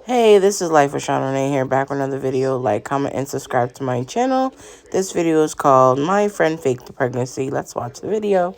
Hey, this is Life with Sean Renee here, back with another video. Like, comment, and subscribe to my channel. This video is called My Friend Faked the Pregnancy. Let's watch the video.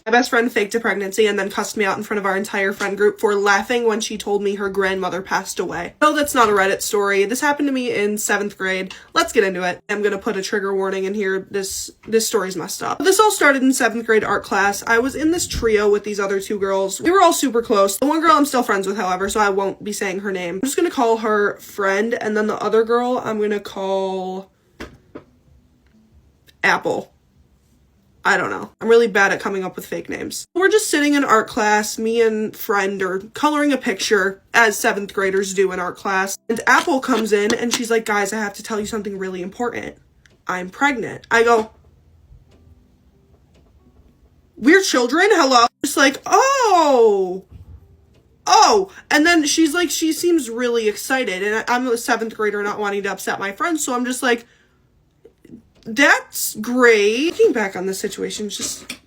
My best friend faked a pregnancy and then cussed me out in front of our entire friend group for laughing when she told me her grandmother passed away. No, that's not a Reddit story. This happened to me in 7th grade. Let's get into it. I'm gonna put a trigger warning in here. This story's messed up. This all started in 7th grade art class. I was in this trio with these other two girls. We were all super close. The one girl I'm still friends with, however, so I won't be saying her name. I'm just gonna call her Friend, and then the other girl I'm gonna call Apple. I don't know. I'm really bad at coming up with fake names. We're just sitting in art class, me and Friend are coloring a picture, as 7th graders do in art class. And Apple comes in and she's like, guys, I have to tell you something really important. I'm pregnant. I go, we're children? Hello? Just like, oh. And then she's like, she seems really excited. And I'm a 7th grader not wanting to upset my friends. So I'm just like, that's great. Looking back on this situation, just,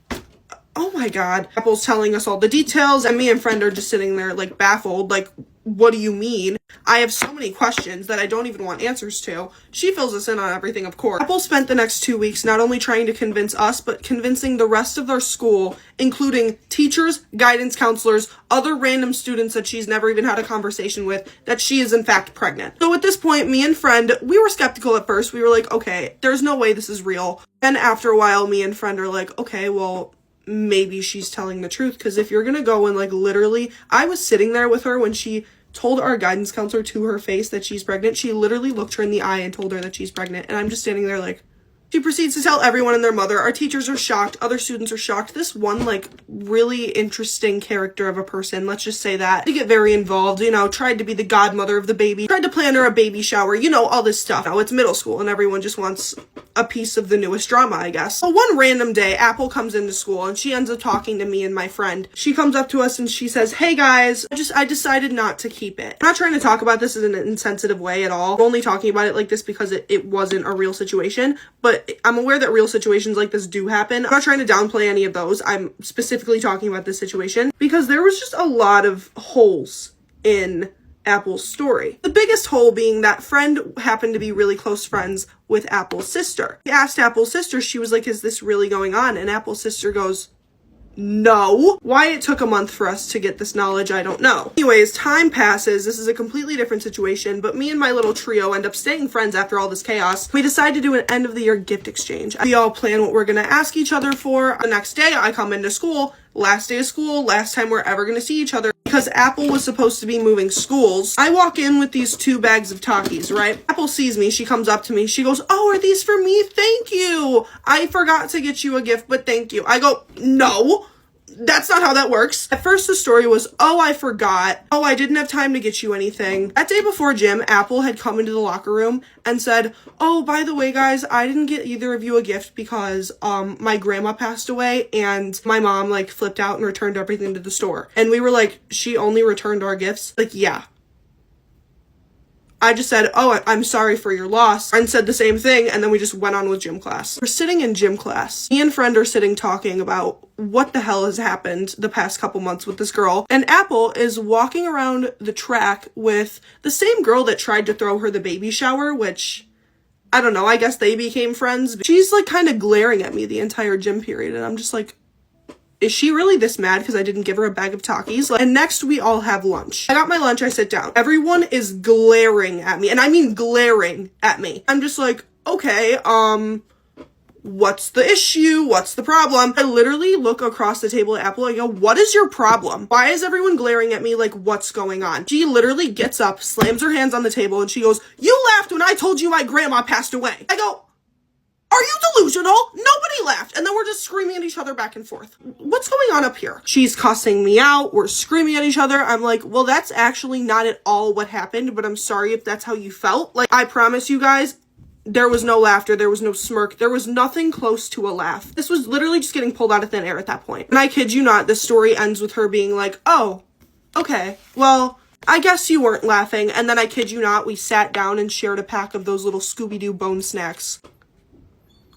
oh my god. Apple's telling us all the details, and me and Friend are just sitting there, like, baffled. Like, what do you mean? I have so many questions that I don't even want answers to. She fills us in on everything, of course. Apple spent the next 2 weeks not only trying to convince us, but convincing the rest of their school, including teachers, guidance counselors, other random students that she's never even had a conversation with, that she is in fact pregnant. So at this point, me and Friend, we were skeptical at first. We were like, okay, there's no way this is real. And after a while, me and Friend are like, okay, well, maybe she's telling the truth, because if you're gonna go and, like, literally, I was sitting there with her when she told our guidance counselor to her face that she's pregnant. She literally looked her in the eye and told her that she's pregnant, and I'm just standing there like, she proceeds to tell everyone and their mother. Our teachers are shocked. Other students are shocked. This one, like, really interesting character of a person, let's just say that, to get very involved, you know, tried to be the godmother of the baby, tried to plan her a baby shower, you know, all this stuff. Now, it's middle school, and everyone just wants a piece of the newest drama, I guess. So one random day, Apple comes into school, and she ends up talking to me and my friend. She comes up to us, and she says, hey, guys, I decided not to keep it. I'm not trying to talk about this in an insensitive way at all. I'm only talking about it like this because it wasn't a real situation, but I'm aware that real situations like this do happen. I'm not trying to downplay any of those. I'm specifically talking about this situation because there was just a lot of holes in Apple's story. The biggest hole being that Friend happened to be really close friends with Apple's sister. He asked Apple's sister, she was like, is this really going on? And Apple's sister goes, no. Why it took a month for us to get this knowledge, I don't know. Anyways, time passes. This is a completely different situation, but me and my little trio end up staying friends after all this chaos. We decide to do an end of the year gift exchange. We all plan what we're gonna ask each other for. The next day, I come into school. Last day of school, last time we're ever gonna see each other. Because Apple was supposed to be moving schools, I walk in with these 2 bags of Takis, right? Apple sees me, she comes up to me, she goes, oh, are these for me? Thank you! I forgot to get you a gift, but thank you. I go, no! That's not how that works. At first the story was, oh, I forgot. Oh, I didn't have time to get you anything. That day before gym, Apple had come into the locker room and said, oh, by the way, guys, I didn't get either of you a gift because, my grandma passed away and my mom, like, flipped out and returned everything to the store. And we were like, she only returned our gifts? Like, yeah. I just said, oh, I'm sorry for your loss, and said the same thing, and then we just went on with gym class. We're sitting in gym class. Me and Friend are sitting talking about what the hell has happened the past couple months with this girl, and Apple is walking around the track with the same girl that tried to throw her the baby shower, which, I don't know, I guess they became friends. She's, like, kind of glaring at me the entire gym period, and I'm just like, is she really this mad because I didn't give her a bag of Takis? And next we all have lunch. I got my lunch, I sit down. Everyone is glaring at me, and I mean glaring at me. I'm just like, okay, what's the issue? What's the problem? I literally look across the table at Apple and I go, what is your problem? Why is everyone glaring at me? Like, what's going on? She literally gets up, slams her hands on the table, and she goes, you laughed when I told you my grandma passed away. I go, are you delusional? Nobody laughed. And then we're just screaming at each other back and forth. What's going on up here? She's cussing me out. We're screaming at each other. I'm like, well, that's actually not at all what happened, but I'm sorry if that's how you felt. Like, I promise you guys, there was no laughter. There was no smirk. There was nothing close to a laugh. This was literally just getting pulled out of thin air at that point. And I kid you not, this story ends with her being like, oh, okay, well, I guess you weren't laughing. And then I kid you not, we sat down and shared a pack of those little Scooby-Doo bone snacks.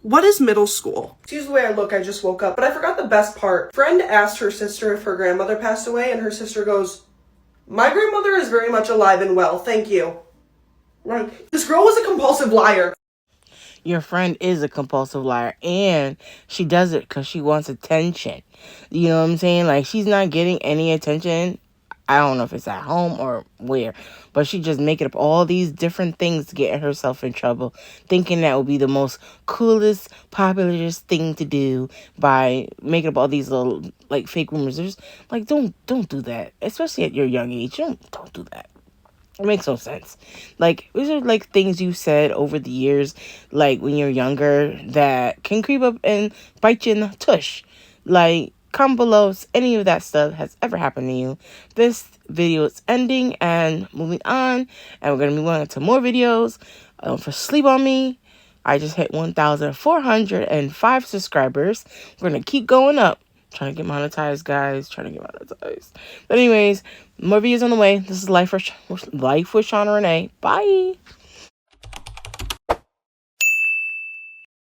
What is middle school? Excuse the way I look, I just woke up. But I forgot the best part. Friend asked her sister if her grandmother passed away, and her sister goes, My grandmother is very much alive and well. Thank you. Right. This girl was a compulsive liar. Your friend is a compulsive liar, and she does it because she wants attention. You know what I'm saying? Like, she's not getting any attention. I don't know if it's at home or where, but she just making up all these different things to get herself in trouble, thinking that would be the most coolest, popularest thing to do by making up all these little like fake rumors. There's like don't do that, especially at your young age. Don't do that. It makes no sense. Like, these are like things you said over the years, like when you're younger, that can creep up and bite you in the tush. Like, comment below if any of that stuff has ever happened to you. This video is ending and moving on, and we're gonna move on to more videos. For Sleep on Me, I just hit 1,405 subscribers. We're gonna keep going up. Trying to get monetized, guys. Trying to get monetized. But anyways, more videos on the way. This is Life with Shauna Renee. Bye.